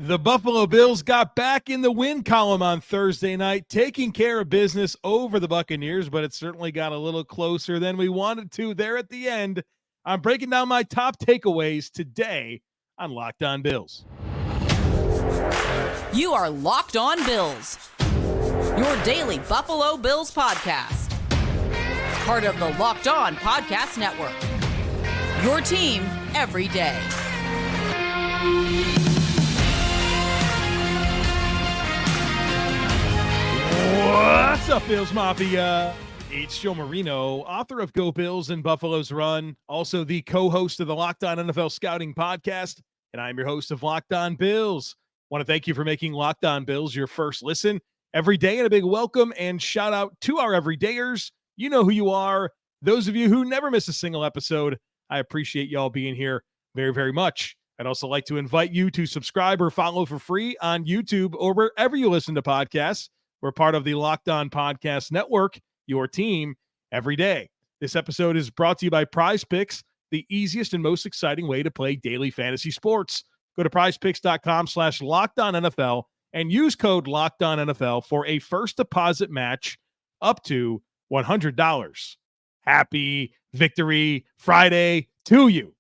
The Buffalo Bills got back in the win column on Thursday night, taking care of business over the Buccaneers, but it certainly got a little closer than we wanted to there at the end. I'm breaking down my top takeaways today on Locked On Bills. You are Locked On Bills, your daily Buffalo Bills podcast. Part of the Locked On Podcast Network, your team every day. What's up, Bills Mafia? It's Joe Marino, author of Go Bills and Buffalo's Run, also the co-host of the Locked On NFL Scouting Podcast, and I'm your host of Locked On Bills. Want to thank you for making Locked On Bills your first listen every day, and a big welcome and shout out to our everydayers. You know who you are. Those of you who never miss a single episode, I appreciate y'all being here very, very much. I'd also like to invite you to subscribe or follow for free on YouTube or wherever you listen to podcasts. We're part of the Locked On Podcast Network, your team every day. This episode is brought to you by PrizePicks, the easiest and most exciting way to play daily fantasy sports. Go to prizepicks.com/LockedOnNFL and use code LockedOnNFL for a first deposit match up to $100. Happy Victory Friday to you.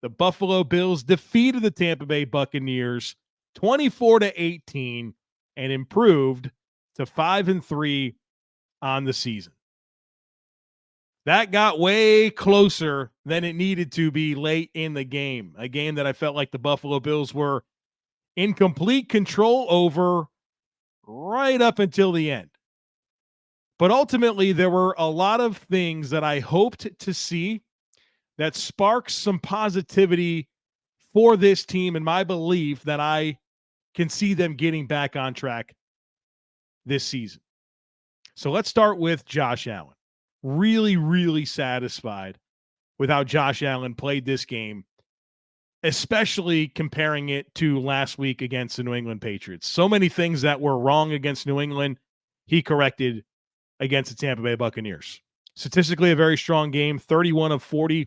The Buffalo Bills defeated the Tampa Bay Buccaneers 24-18 and improved to 5-3 on the season. That got way closer than it needed to be late in the game. A game that I felt like the Buffalo Bills were in complete control over right up until the end. But ultimately, there were a lot of things that I hoped to see that sparked some positivity for this team and my belief that I can see them getting back on track this season. So let's start with Josh Allen. Really, really satisfied with how Josh Allen played this game, especially comparing it to last week against the New England Patriots. So many things that were wrong against New England, he corrected against the Tampa Bay Buccaneers. Statistically, a very strong game, 31 of 40,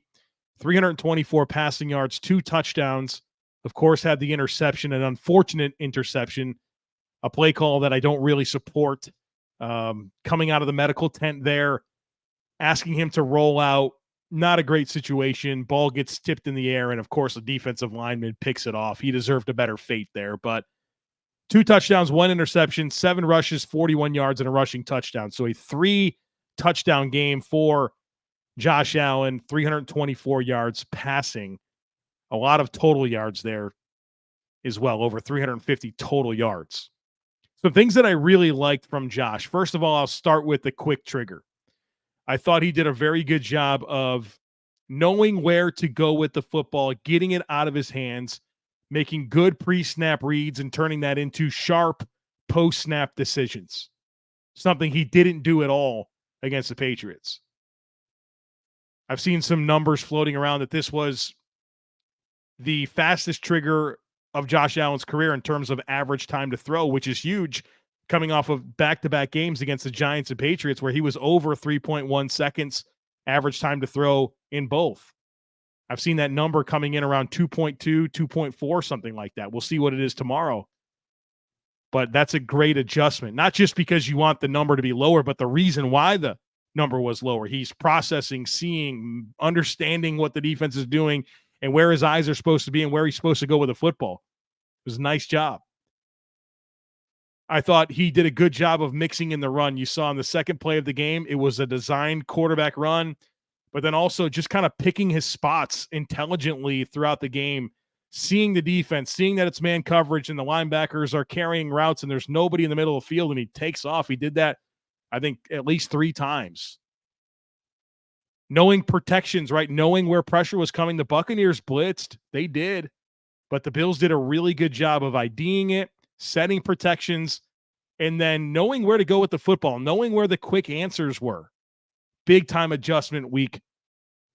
324 passing yards, 2 touchdowns. Of course, had the interception, an unfortunate interception, a play call that I don't really support, coming out of the medical tent there, asking him to roll out. Not a great situation. Ball gets tipped in the air, and of course, a defensive lineman picks it off. He deserved a better fate there, but 2 touchdowns, 1 interception, 7 rushes, 41 yards, and a rushing touchdown. So a 3-touchdown game for Josh Allen, 324 yards passing. A lot of total yards there as well, over 350 total yards. Some things that I really liked from Josh. First of all, I'll start with the quick trigger. I thought he did a very good job of knowing where to go with the football, getting it out of his hands, making good pre-snap reads, and turning that into sharp post-snap decisions. Something he didn't do at all against the Patriots. I've seen some numbers floating around that this was the fastest trigger of Josh Allen's career in terms of average time to throw, which is huge, coming off of back-to-back games against the Giants and Patriots where he was over 3.1 seconds average time to throw in both. I've seen that number coming in around 2.2, 2.4, something like that. We'll see what it is tomorrow. But that's a great adjustment, not just because you want the number to be lower, but the reason why the number was lower. He's processing, seeing, understanding what the defense is doing and where his eyes are supposed to be and where he's supposed to go with the football. It was a nice job. I thought he did a good job of mixing in the run. You saw in the second play of the game, it was a designed quarterback run, but then also just kind of picking his spots intelligently throughout the game, seeing the defense, seeing that it's man coverage and the linebackers are carrying routes and there's nobody in the middle of the field and he takes off. He did that, I think, at least 3 times. Knowing protections, right? Knowing where pressure was coming. The Buccaneers blitzed. They did. But the Bills did a really good job of IDing it, setting protections, and then knowing where to go with the football, knowing where the quick answers were. Big time adjustment week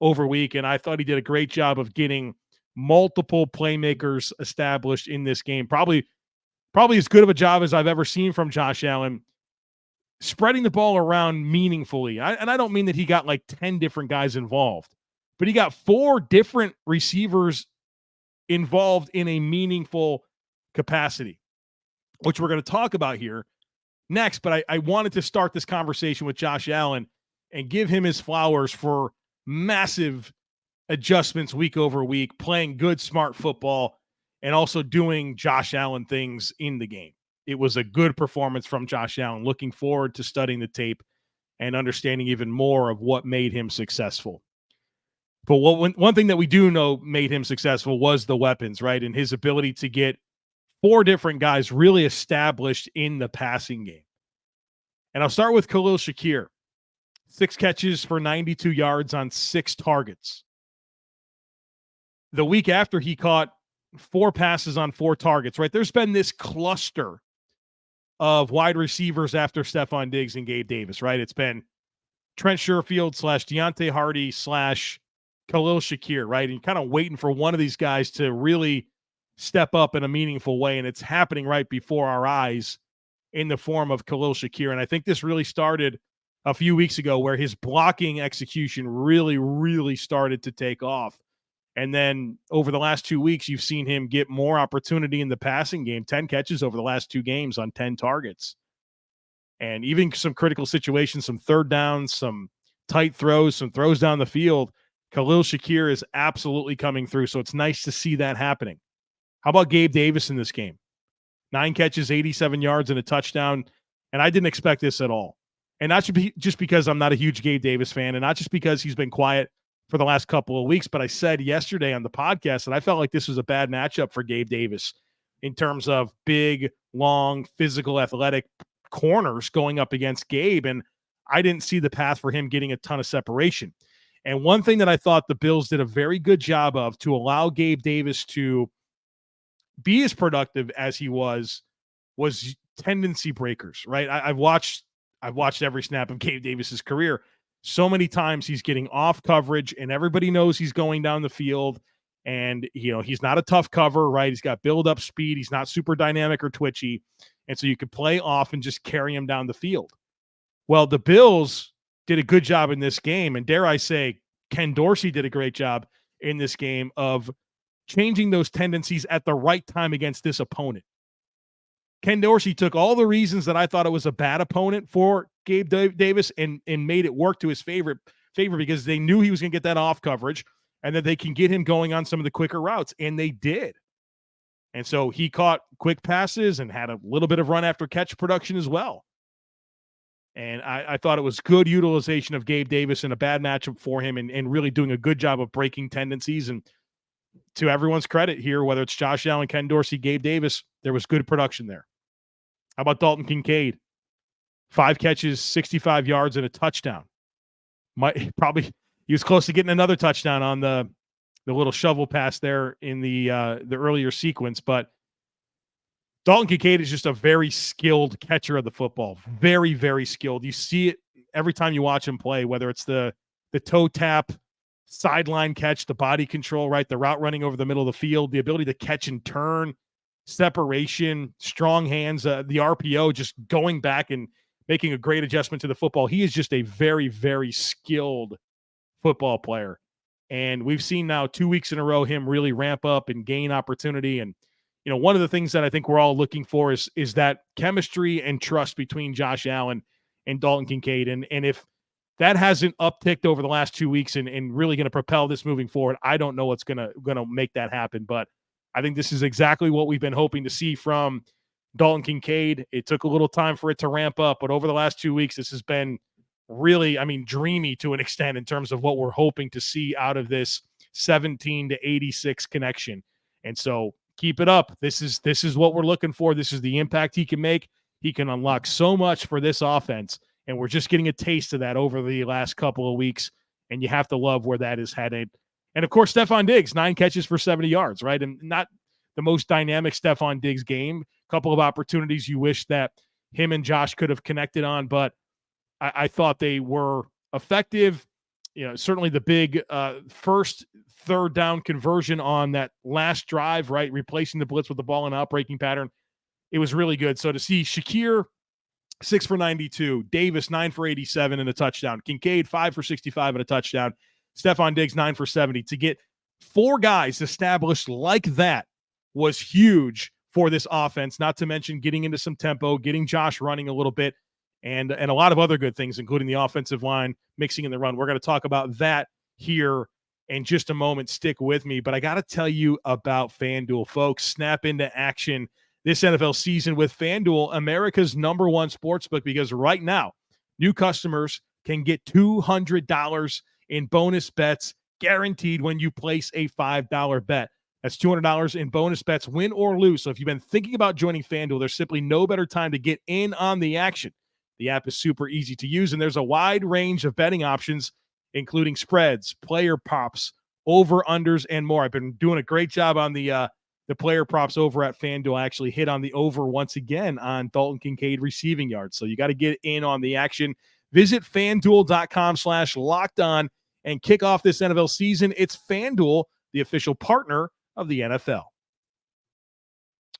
over week, and I thought he did a great job of getting multiple playmakers established in this game. Probably as good of a job as I've ever seen from Josh Allen, spreading the ball around meaningfully. And I don't mean that he got like 10 different guys involved, but he got 4 different receivers involved in a meaningful capacity, which we're going to talk about here next. But I wanted to start this conversation with Josh Allen and give him his flowers for massive adjustments week over week, playing good, smart football, and also doing Josh Allen things in the game. It was a good performance from Josh Allen. Looking forward to studying the tape and understanding even more of what made him successful. But one thing that we do know made him successful was the weapons, right? And his ability to get 4 different guys really established in the passing game. And I'll start with Khalil Shakir. 6 catches for 92 yards on 6 targets. The week after, he caught 4 passes on 4 targets, right? There's been this cluster of wide receivers after Stefon Diggs and Gabe Davis, right? It's been Trent Sherfield / Deonte Harty / Khalil Shakir, right? And kind of waiting for one of these guys to really step up in a meaningful way, and it's happening right before our eyes in the form of Khalil Shakir. And I think this really started a few weeks ago where his blocking execution really, really started to take off. And then over the last 2 weeks, you've seen him get more opportunity in the passing game, 10 catches over the last 2 games on 10 targets. And even some critical situations, some third downs, some tight throws, some throws down the field. Khalil Shakir is absolutely coming through. So it's nice to see that happening. How about Gabe Davis in this game? 9 catches, 87 yards, and a touchdown. And I didn't expect this at all. And not just because I'm not a huge Gabe Davis fan, and not just because he's been quiet for the last couple of weeks, but I said yesterday on the podcast that I felt like this was a bad matchup for Gabe Davis in terms of big, long, physical, athletic corners going up against Gabe, and I didn't see the path for him getting a ton of separation. And one thing that I thought the Bills did a very good job of to allow Gabe Davis to be as productive as he was tendency breakers, right? I've watched every snap of Gabe Davis's career. So many times he's getting off coverage and everybody knows he's going down the field, and he's not a tough cover, right? He's got build up speed. He's not super dynamic or twitchy. And so you could play off and just carry him down the field. Well, the Bills did a good job in this game. And dare I say, Ken Dorsey did a great job in this game of changing those tendencies at the right time against this opponent. Ken Dorsey took all the reasons that I thought it was a bad opponent for Gabe Davis and made it work to his favor because they knew he was going to get that off coverage and that they can get him going on some of the quicker routes, and they did. And so he caught quick passes and had a little bit of run after catch production as well. And I thought it was good utilization of Gabe Davis and a bad matchup for him and really doing a good job of breaking tendencies. And to everyone's credit here, whether it's Josh Allen, Ken Dorsey, Gabe Davis, there was good production there. How about Dalton Kincaid? 5 catches, 65 yards, and a touchdown. He was close to getting another touchdown on the little shovel pass there in the earlier sequence. But Dalton Kincaid is just a very skilled catcher of the football. Very, very skilled. You see it every time you watch him play, whether it's the toe tap, sideline catch, the body control, right? The route running over the middle of the field, the ability to catch and turn, separation, strong hands, the RPO, just going back and making a great adjustment to the football. He is just a very, very skilled football player. And we've seen now 2 weeks in a row him really ramp up and gain opportunity. And, one of the things that I think we're all looking for is that chemistry and trust between Josh Allen and Dalton Kincaid. And if that hasn't upticked over the last 2 weeks and really going to propel this moving forward, I don't know what's going to make that happen. But I think this is exactly what we've been hoping to see from Dalton Kincaid. It took a little time for it to ramp up, but over the last 2 weeks, this has been really, dreamy to an extent in terms of what we're hoping to see out of this 17 to 86 connection. And so keep it up. This is what we're looking for. This is the impact he can make. He can unlock so much for this offense, and we're just getting a taste of that over the last couple of weeks, and you have to love where that is headed. And, of course, Stefon Diggs, 9 catches for 70 yards, right? And not the most dynamic Stefon Diggs game. A couple of opportunities you wish that him and Josh could have connected on, but I thought they were effective. Certainly the big first third down conversion on that last drive, right? Replacing the blitz with the ball in an outbreaking pattern. It was really good. So to see Shakir 6 for 92, Davis 9 for 87 and a touchdown, Kincaid 5 for 65 and a touchdown, Stefon Diggs 9 for 70. To get 4 guys established like that was huge for this offense, not to mention getting into some tempo, getting Josh running a little bit, and a lot of other good things, including the offensive line mixing in the run. We're going to talk about that here in just a moment. Stick with me. But I got to tell you about FanDuel, folks. Snap into action this NFL season with FanDuel, America's #1 sportsbook, because right now, new customers can get $200 in bonus bets guaranteed when you place a $5 bet. That's $200 in bonus bets, win or lose. So if you've been thinking about joining FanDuel, there's simply no better time to get in on the action. The app is super easy to use, and there's a wide range of betting options, including spreads, player props, over-unders, and more. I've been doing a great job on the player props over at FanDuel. I actually hit on the over once again on Dalton Kincaid receiving yards. So you got to get in on the action. Visit FanDuel.com/lockedon and kick off this NFL season. It's FanDuel, the official partner of the NFL.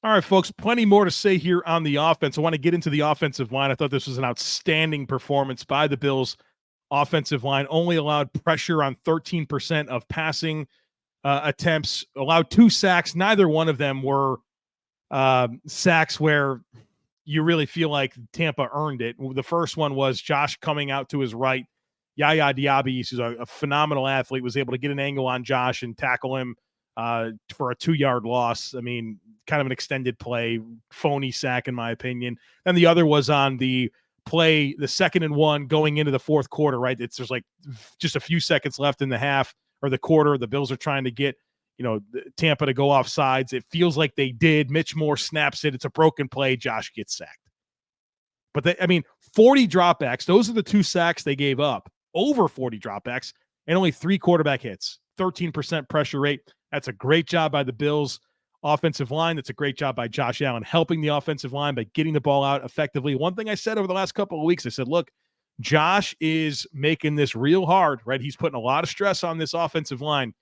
All right, folks, plenty more to say here on the offense. I want to get into the offensive line. I thought this was an outstanding performance by the Bills' offensive line. Only allowed pressure on 13% of passing attempts, allowed 2 sacks. Neither one of them were sacks where you really feel like Tampa earned it. The first one was Josh coming out to his right. Yaya Diaby, who's a phenomenal athlete, was able to get an angle on Josh and tackle him for a 2-yard loss. I mean, kind of an extended play, phony sack in my opinion. And the other was on the play, the 2nd and 1 going into the fourth quarter, right? There's like just a few seconds left in the half or the quarter. The Bills are trying to get, Tampa to go off sides. It feels like they did. Mitch Moore snaps it. It's a broken play. Josh gets sacked. But 40 dropbacks. Those are the 2 sacks they gave up. Over 40 dropbacks and only 3 quarterback hits. 13% pressure rate. That's a great job by the Bills offensive line. That's a great job by Josh Allen helping the offensive line by getting the ball out effectively. One thing I said over the last couple of weeks, I said, look, Josh is making this real hard, right? He's putting a lot of stress on this offensive line.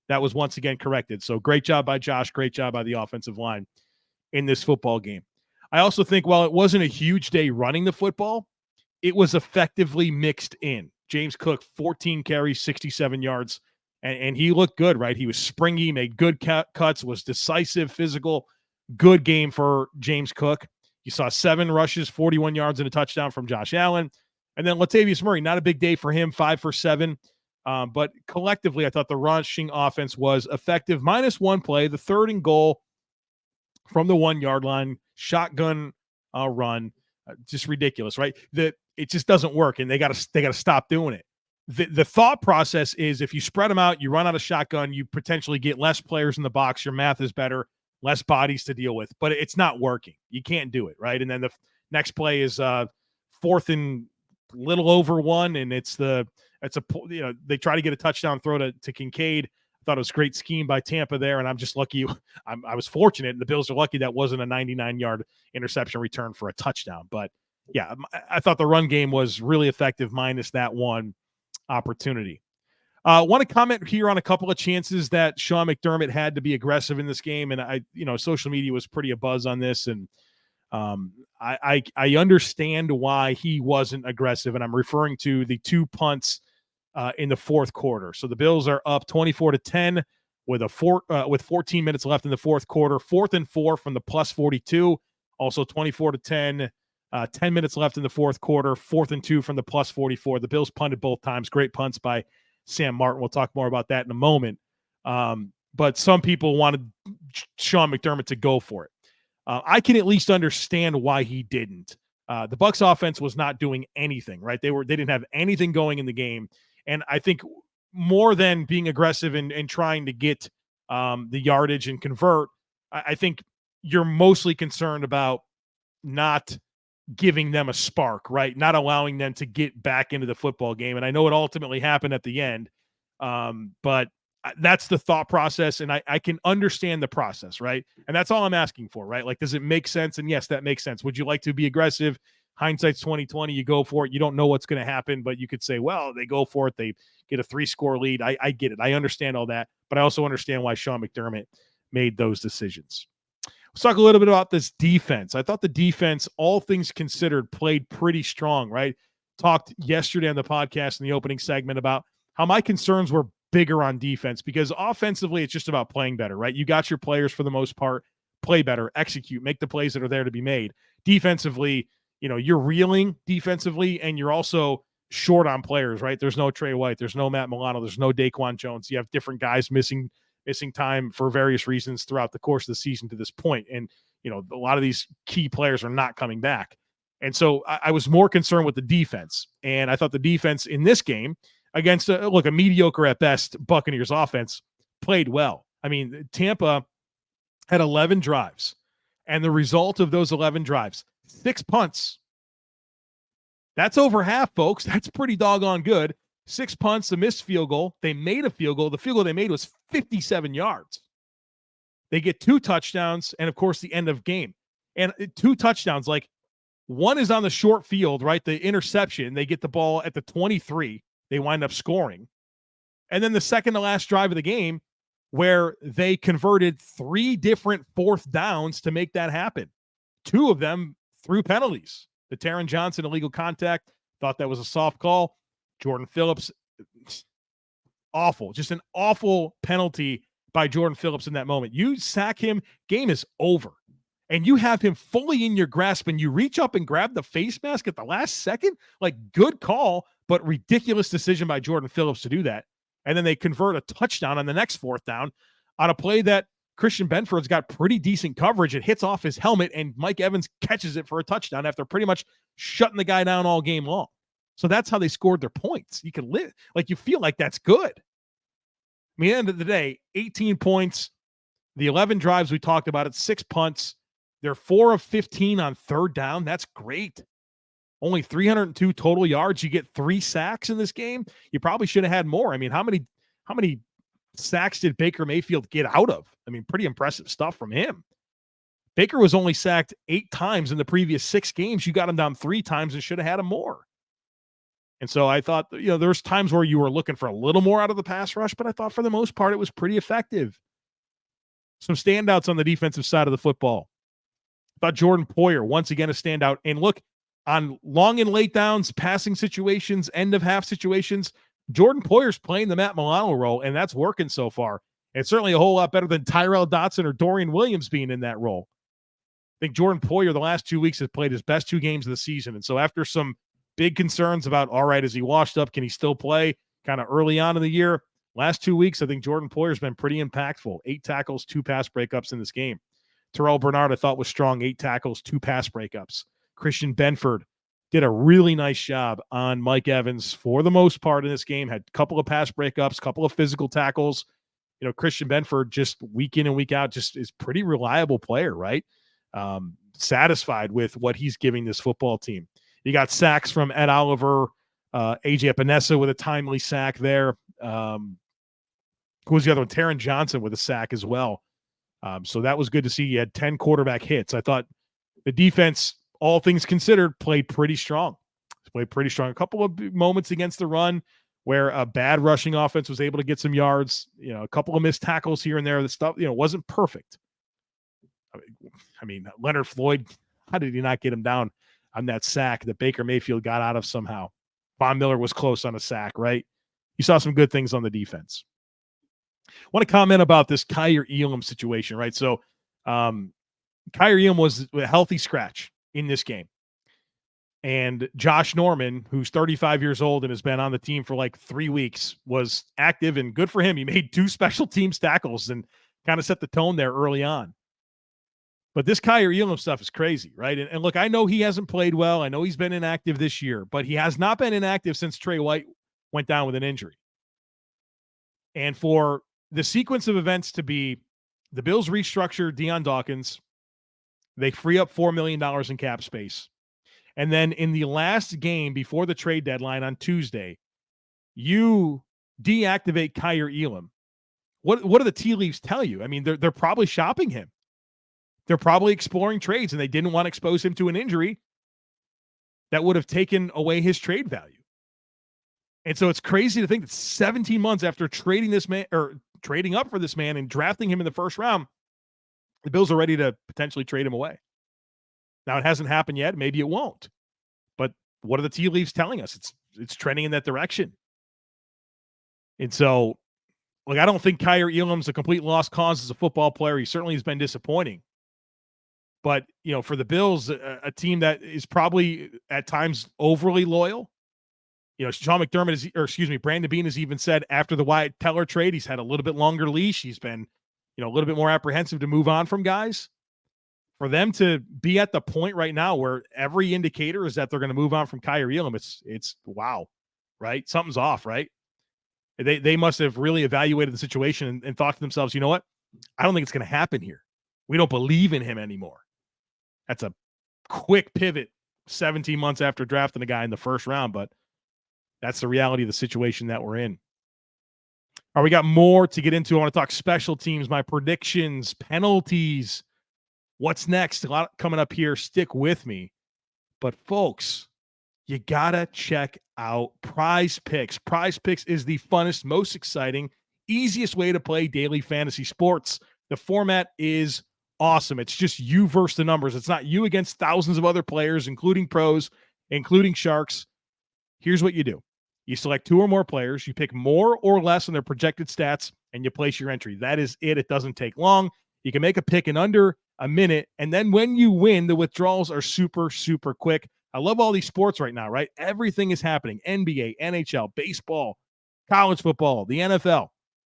That was once again corrected. So great job by Josh. Great job by the offensive line in this football game. I also think while it wasn't a huge day running the football, it was effectively mixed in. James Cook, 14 carries, 67 yards, and he looked good, right? He was springy, made good cuts, was decisive, physical. Good game for James Cook. You saw 7 rushes, 41 yards, and a touchdown from Josh Allen. And then Latavius Murray, not a big day for him, 5 for 7. But collectively, I thought the rushing offense was effective. -1 play, the 3rd and goal from the 1-yard line, shotgun run, just ridiculous, right? It just doesn't work, and they got to stop doing it. The thought process is if you spread them out, you run out of shotgun, you potentially get less players in the box. Your math is better, less bodies to deal with, but it's not working. You can't do it, right? And then the next play is 4th and little over 1, and they try to get a touchdown throw to Kincaid. I thought it was a great scheme by Tampa there, and I'm just lucky. I was fortunate, and the Bills are lucky that wasn't a 99-yard interception return for a touchdown. But, yeah, I thought the run game was really effective minus that one opportunity. I want to comment here on a couple of chances that Sean McDermott had to be aggressive in this game, and social media was pretty abuzz on this, and I understand why he wasn't aggressive, and I'm referring to the 2 punts in the fourth quarter. So the Bills are up 24-10 with 14 minutes left in the fourth quarter. 4th and 4 from the +42. Also 24-10. 10 minutes left in the fourth quarter. 4th and 2 from the +44. The Bills punted both times. Great punts by Sam Martin. We'll talk more about that in a moment. But some people wanted Sean McDermott to go for it. I can at least understand why he didn't. The Bucs offense was not doing anything, right? They didn't have anything going in the game. And I think more than being aggressive and trying to get the yardage and convert, I think you're mostly concerned about not giving them a spark, right? Not allowing them to get back into the football game. And I know it ultimately happened at the end, but that's the thought process, and I can understand the process, right? And that's all I'm asking for, right? Like, does it make sense? And yes, that makes sense. Would you like to be aggressive? Hindsight's 20/20. You go for it. You don't know what's going to happen, but you could say, well, they go for it. They get a 3-score lead. I get it. I understand all that, but I also understand why Sean McDermott made those decisions. Let's talk a little bit about this defense. I thought the defense, all things considered, played pretty strong, right? Talked yesterday on the podcast in the opening segment about how my concerns were bigger on defense because offensively, it's just about playing better, right? You got your players for the most part play better, execute, make the plays that are there to be made. Defensively, you're reeling defensively, and you're also short on players, right? There's no Trey White, there's no Matt Milano, there's no Daquan Jones. You have different guys missing time for various reasons throughout the course of the season to this point. And, a lot of these key players are not coming back. And so I was more concerned with the defense. And I thought the defense in this game against a mediocre at best Buccaneers offense played well. I mean, Tampa had 11 drives, and the result of those 11 drives, 6 punts. That's over half, folks. That's pretty doggone good. 6 punts, a missed field goal. They made a field goal. The field goal they made was 57 yards. They get 2 touchdowns, and, of course, the end of game. And 2 touchdowns, like, one is on the short field, right? The interception. They get the ball at the 23. They wind up scoring. And then the second to last drive of the game, where they converted 3 different fourth downs to make that happen. 2 of them through penalties. The Taron Johnson illegal contact, thought that was a soft call. Jordan Phillips, awful. Just an awful penalty by Jordan Phillips in that moment. You sack him, game is over. And you have him fully in your grasp, and you reach up and grab the face mask at the last second. Like, good call, but ridiculous decision by Jordan Phillips to do that. And then they convert a touchdown on the next fourth down on a play that Christian Benford's got pretty decent coverage. It hits off his helmet, and Mike Evans catches it for a touchdown after pretty much shutting the guy down all game long. So that's how they scored their points. You can live, like, you feel like that's good. I mean, at the end of the day, 18 points, the 11 drives we talked about it, 6 punts. They're 4 of 15 on third down. That's great. Only 302 total yards. You get 3 sacks in this game. You probably should have had more. I mean, how many sacks did Baker Mayfield get out of? I mean, pretty impressive stuff from him. Baker was only sacked 8 times in the previous 6 games. You got him down 3 times and should have had him more. And so I thought, there's times where you were looking for a little more out of the pass rush, but I thought for the most part it was pretty effective. Some standouts on the defensive side of the football. I thought Jordan Poyer, once again, a standout. And look, on long and late downs, passing situations, end of half situations, Jordan Poyer's playing the Matt Milano role, and that's working so far. It's certainly a whole lot better than Tyrel Dotson or Dorian Williams being in that role. I think Jordan Poyer the last 2 weeks has played his best 2 games of the season. And so after some big concerns about, all right, is he washed up? Can he still play kind of early on in the year? Last 2 weeks, I think Jordan Poyer's been pretty impactful. 8 tackles, 2 pass breakups in this game. Terrel Benrard, I thought, was strong. 8 tackles, 2 pass breakups. Christian Benford did a really nice job on Mike Evans for the most part in this game. Had a couple of pass breakups, couple of physical tackles. Christian Benford, just week in and week out, just is pretty reliable player, right? Satisfied with what he's giving this football team. You got sacks from Ed Oliver, AJ Epenesa with a timely sack there. Who was the other one? Taron Johnson with a sack as well. So that was good to see. You had 10 quarterback hits. I thought the defense, all things considered, played pretty strong. A couple of moments against the run where a bad rushing offense was able to get some yards. A couple of missed tackles here and there. The stuff, wasn't perfect. I mean, Leonard Floyd, how did he not get him down on that sack that Baker Mayfield got out of somehow? Von Miller was close on a sack, right? You saw some good things on the defense. I want to comment about this Kaiir Elam situation, right? So Kaiir Elam was a healthy scratch in this game. And Josh Norman, who's 35 years old and has been on the team for like 3 weeks, was active, and good for him. He made 2 special teams tackles and kind of set the tone there early on. But this Kaiir Elam stuff is crazy, right? And look, I know he hasn't played well. I know he's been inactive this year, but he has not been inactive since Trey White went down with an injury. And for the sequence of events to be the Bills restructure Deion Dawkins, they free up $4 million in cap space. And then in the last game before the trade deadline on Tuesday, you deactivate Kaiir Elam. What do the tea leaves tell you? I mean, they're probably shopping him. They're probably exploring trades, and they didn't want to expose him to an injury that would have taken away his trade value. And so it's crazy to think that 17 months after trading this man, or trading up for this man and drafting him in the first round, the Bills are ready to potentially trade him away. Now, it hasn't happened yet. Maybe it won't. But what are the tea leaves telling us? It's trending in that direction. And so, I don't think Kaiir Elam's a complete lost cause as a football player. He certainly has been disappointing. But, for the Bills, a team that is probably at times overly loyal. Sean McDermott Brandon Beane has even said after the Wyatt Teller trade, he's had a little bit longer leash. He's been, a little bit more apprehensive to move on from guys. For them to be at the point right now where every indicator is that they're going to move on from Kaiir Elam, it's wow, right? Something's off, right? They must have really evaluated the situation and thought to themselves, you know what? I don't think it's going to happen here. We don't believe in him anymore. That's a quick pivot 17 months after drafting a guy in the first round, but that's the reality of the situation that we're in. All right, we got more to get into. I want to talk special teams, my predictions, penalties. What's next? A lot coming up here. Stick with me. But folks, you got to check out PrizePicks. PrizePicks is the funnest, most exciting, easiest way to play daily fantasy sports. The format is awesome. It's just you versus the numbers. It's not you against thousands of other players, including pros, including sharks. Here's what you do. You select 2 or more players. You pick more or less on their projected stats, and you place your entry. That is it. It doesn't take long. You can make a pick in under a minute, and then when you win, the withdrawals are super, super quick. I love all these sports right now, right? Everything is happening. NBA, NHL, baseball, college football, the NFL.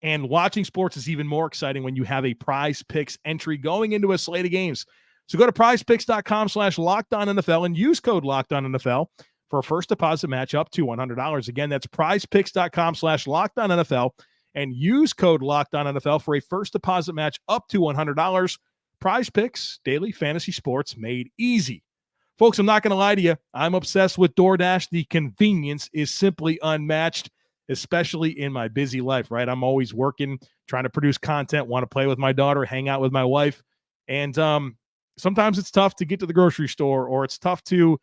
And watching sports is even more exciting when you have a PrizePicks entry going into a slate of games. So go to prizepicks.com/LockedOnNFL and use code LockedOnNFL for a first deposit match up to $100. Again, that's prizepicks.com/LockedOnNFL and use code LockedOnNFL for a first deposit match up to $100. PrizePicks, daily fantasy sports made easy. Folks, I'm not going to lie to you. I'm obsessed with DoorDash. The convenience is simply unmatched, especially in my busy life, right? I'm always working, trying to produce content, want to play with my daughter, hang out with my wife. And sometimes it's tough to get to the grocery store, or it's tough to,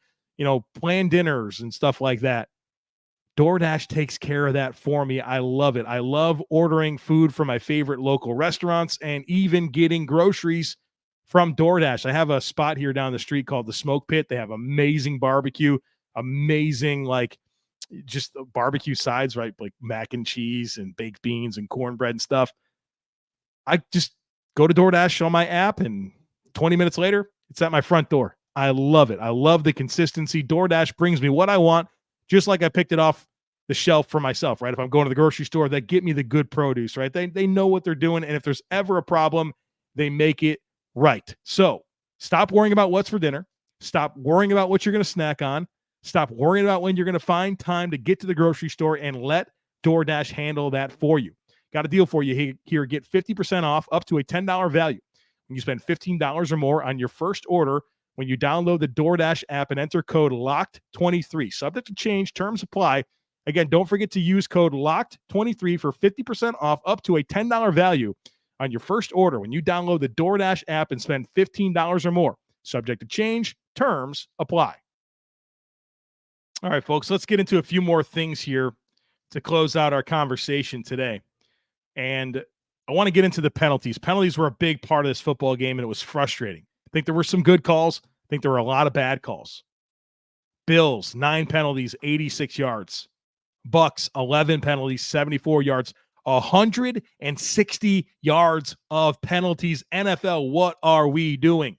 plan dinners and stuff like that. DoorDash takes care of that for me. I love it. I love ordering food from my favorite local restaurants and even getting groceries from DoorDash. I have a spot here down the street called the Smoke Pit. They have amazing barbecue, amazing, just barbecue sides, right? Like mac and cheese and baked beans and cornbread and stuff. I just go to DoorDash on my app, and 20 minutes later, it's at my front door. I love it. I love the consistency. DoorDash brings me what I want, just like I picked it off the shelf for myself, right? If I'm going to the grocery store, they get me the good produce, right? They know what they're doing, and if there's ever a problem, they make it right. So stop worrying about what's for dinner. Stop worrying about what you're going to snack on. Stop worrying about when you're going to find time to get to the grocery store, and let DoorDash handle that for you. Got a deal for you here. Get 50% off up to a $10 value when you spend $15 or more on your first order when you download the DoorDash app and enter code LOCKED23. Subject to change, terms apply. Again, don't forget to use code LOCKED23 for 50% off up to a $10 value on your first order when you download the DoorDash app and spend $15 or more. Subject to change, terms apply. All right, folks, let's get into a few more things here to close out our conversation today. And I want to get into the penalties. Penalties were a big part of this football game, and it was frustrating. I think there were some good calls. I think there were a lot of bad calls. Bills, 9 penalties, 86 yards. Bucks, 11 penalties, 74 yards. 160 yards of penalties. NFL, what are we doing?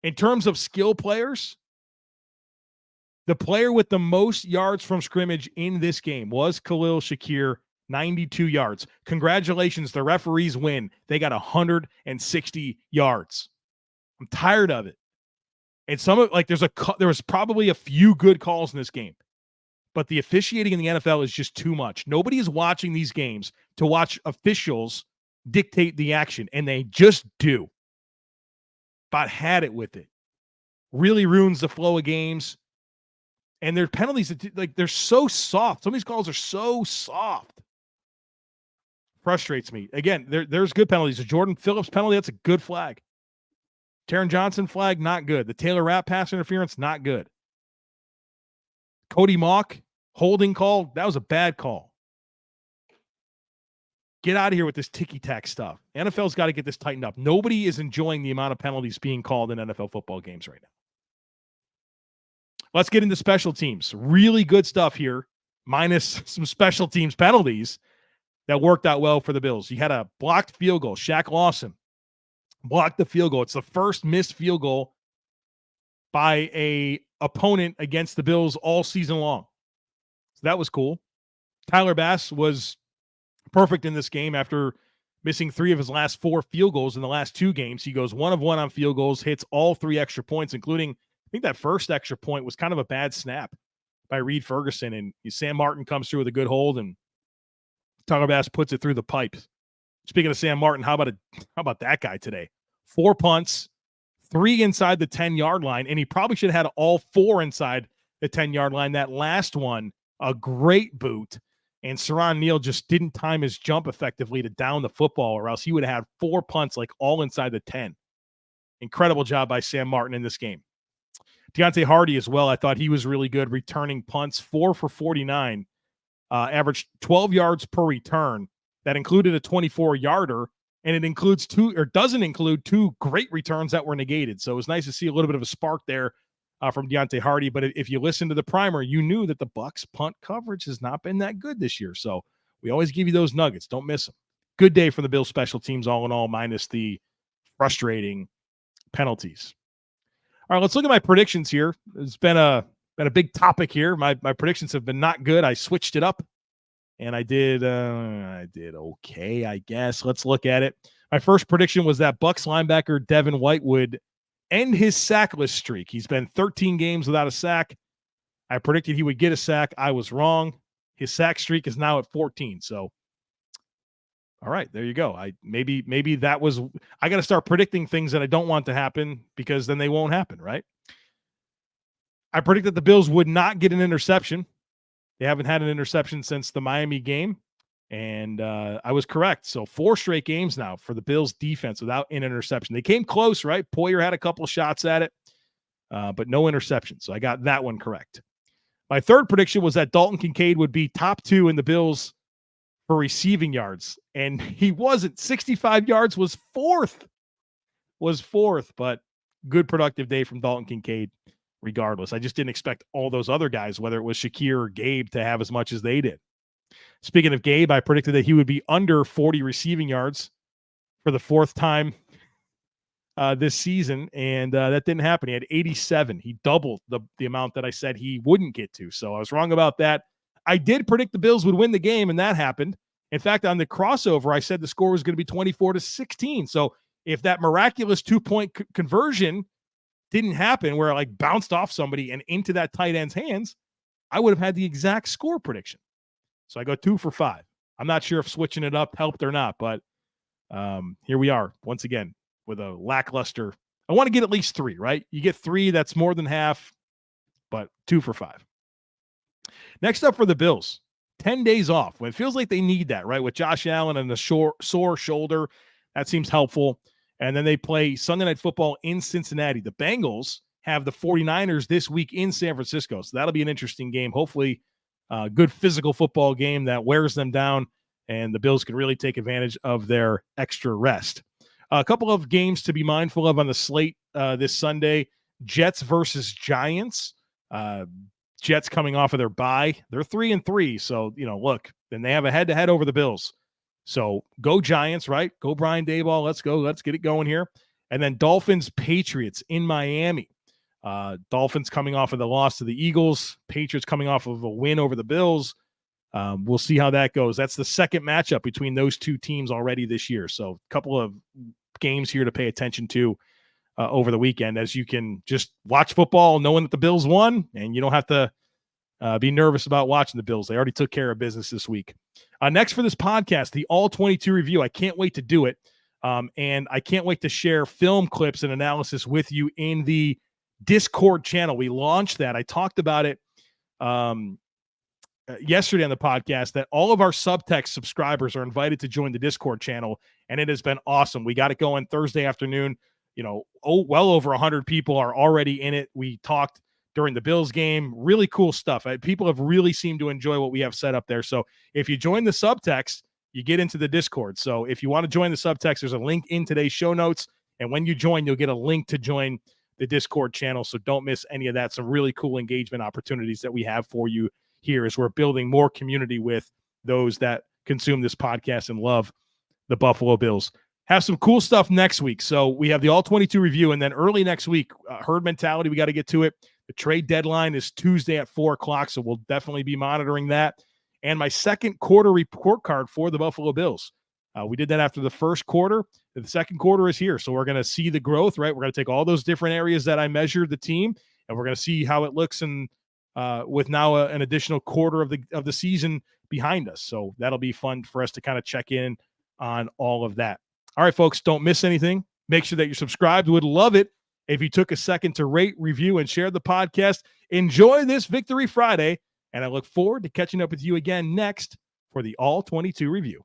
In terms of skill players, the player with the most yards from scrimmage in this game was Khalil Shakir, 92 yards. Congratulations, the referees win. They got 160 yards. I'm tired of it. And there was probably a few good calls in this game, but the officiating in the NFL is just too much. Nobody is watching these games to watch officials dictate the action, and they just do. About had it with it. Really ruins the flow of games. And their penalties, they're so soft. Some of these calls are so soft. Frustrates me. Again, there's good penalties. The Jordan Phillips penalty, that's a good flag. Taron Johnson flag, not good. The Taylor Rapp pass interference, not good. Cody Mock holding call, that was a bad call. Get out of here with this ticky-tack stuff. NFL's got to get this tightened up. Nobody is enjoying the amount of penalties being called in NFL football games right now. Let's get into special teams. Really good stuff here, minus some special teams penalties that worked out well for the Bills. You had a blocked field goal. Shaq Lawson blocked the field goal. It's the first missed field goal by a opponent against the Bills all season long. So that was cool. Tyler Bass was perfect in this game after missing 3 of his last 4 field goals in the last 2 games. He goes 1 of 1 on field goals, hits all 3 extra points, including, I think that first extra point was kind of a bad snap by Reed Ferguson. And Sam Martin comes through with a good hold, and Tyler Bass puts it through the pipes. Speaking of Sam Martin, how about that guy today? 4 punts, 3 inside the 10-yard line, and he probably should have had all 4 inside the 10-yard line. That last one, a great boot, and Saron Neal just didn't time his jump effectively to down the football, or else he would have had 4 punts, like all inside the 10. Incredible job by Sam Martin in this game. Deonte Harty as well. I thought he was really good returning punts, 4 for 49, averaged 12 yards per return. That included a 24-yarder, and it includes doesn't include 2 great returns that were negated. So it was nice to see a little bit of a spark there from Deonte Harty. But if you listen to the primer, you knew that the Bucs punt coverage has not been that good this year. So we always give you those nuggets. Don't miss them. Good day for the Bills special teams all in all, minus the frustrating penalties. All right, let's look at my predictions here. It's been a big topic here. My predictions have been not good. I switched it up, and I did okay, I guess. Let's look at it. My first prediction was that Bucs linebacker Devin White would end his sackless streak. He's been 13 games without a sack. I predicted he would get a sack. I was wrong. His sack streak is now at 14. So, all right, there you go. Maybe that was, I got to start predicting things that I don't want to happen, because then they won't happen, right? I predicted the Bills would not get an interception. They haven't had an interception since the Miami game, and I was correct. So 4 straight games now for the Bills defense without an interception. They came close, right? Poyer had a couple shots at it, but no interception. So I got that one correct. My third prediction was that Dalton Kincaid would be top 2 in the Bills for receiving yards, and he wasn't. 65 yards was fourth, but good productive day from Dalton Kincaid regardless. I just didn't expect all those other guys, whether it was Shakir or Gabe, to have as much as they did. Speaking of Gabe, I predicted that he would be under 40 receiving yards for the 4th time this season, and that didn't happen. He had 87. He doubled the amount that I said he wouldn't get to, so I was wrong about that. I did predict the Bills would win the game, and that happened. In fact, on the crossover, I said the score was going to be 24-16. So if that miraculous 2-point conversion didn't happen, where I bounced off somebody and into that tight end's hands, I would have had the exact score prediction. So I go 2 for 5. I'm not sure if switching it up helped or not, but here we are once again with a lackluster. I want to get at least 3, right? You get 3, that's more than half, but 2 for 5. Next up for the Bills, 10 days off. When it feels like they need that, right? With Josh Allen and the sore shoulder, that seems helpful. And then they play Sunday Night Football in Cincinnati. The Bengals have the 49ers this week in San Francisco. So that'll be an interesting game. Hopefully a good physical football game that wears them down, and the Bills can really take advantage of their extra rest. A couple of games to be mindful of on the slate this Sunday. Jets versus Giants. Jets coming off of their bye. They're 3-3. So, look, then they have a head-to-head over the Bills. So go Giants, right? Go Brian Daboll. Let's go. Let's get it going here. And then Dolphins, Patriots in Miami. Dolphins coming off of the loss to the Eagles. Patriots coming off of a win over the Bills. We'll see how that goes. That's the second matchup between those two teams already this year. So a couple of games here to pay attention to over the weekend, as you can just watch football knowing that the Bills won, and you don't have to be nervous about watching the Bills. They already took care of business this week. Next for this podcast, the All-22 review. I can't wait to do it, and I can't wait to share film clips and analysis with you in the Discord channel. We launched that. I talked about it yesterday on the podcast, that all of our subtext subscribers are invited to join the Discord channel, and it has been awesome. We got it going Thursday afternoon. Well over 100 people are already in it. We talked during the Bills game. Really cool stuff. People have really seemed to enjoy what we have set up there. So if you join the subtext, you get into the Discord. So if you want to join the subtext, there's a link in today's show notes. And when you join, you'll get a link to join the Discord channel. So don't miss any of that. Some really cool engagement opportunities that we have for you here as we're building more community with those that consume this podcast and love the Buffalo Bills. have some cool stuff next week. So we have the all-22 review, and then early next week, herd mentality, we got to get to it. The trade deadline is Tuesday at 4 o'clock, so we'll definitely be monitoring that. And my second quarter report card for the Buffalo Bills. We did that after the first quarter. The second quarter is here, so we're going to see the growth, right? We're going to take all those different areas that I measured the team, and we're going to see how it looks and with now an additional quarter of the season behind us. So that'll be fun for us to kind of check in on all of that. All right, folks, don't miss anything. Make sure that you're subscribed. Would love it if you took a second to rate, review, and share the podcast. Enjoy this Victory Friday, and I look forward to catching up with you again next for the All-22 review.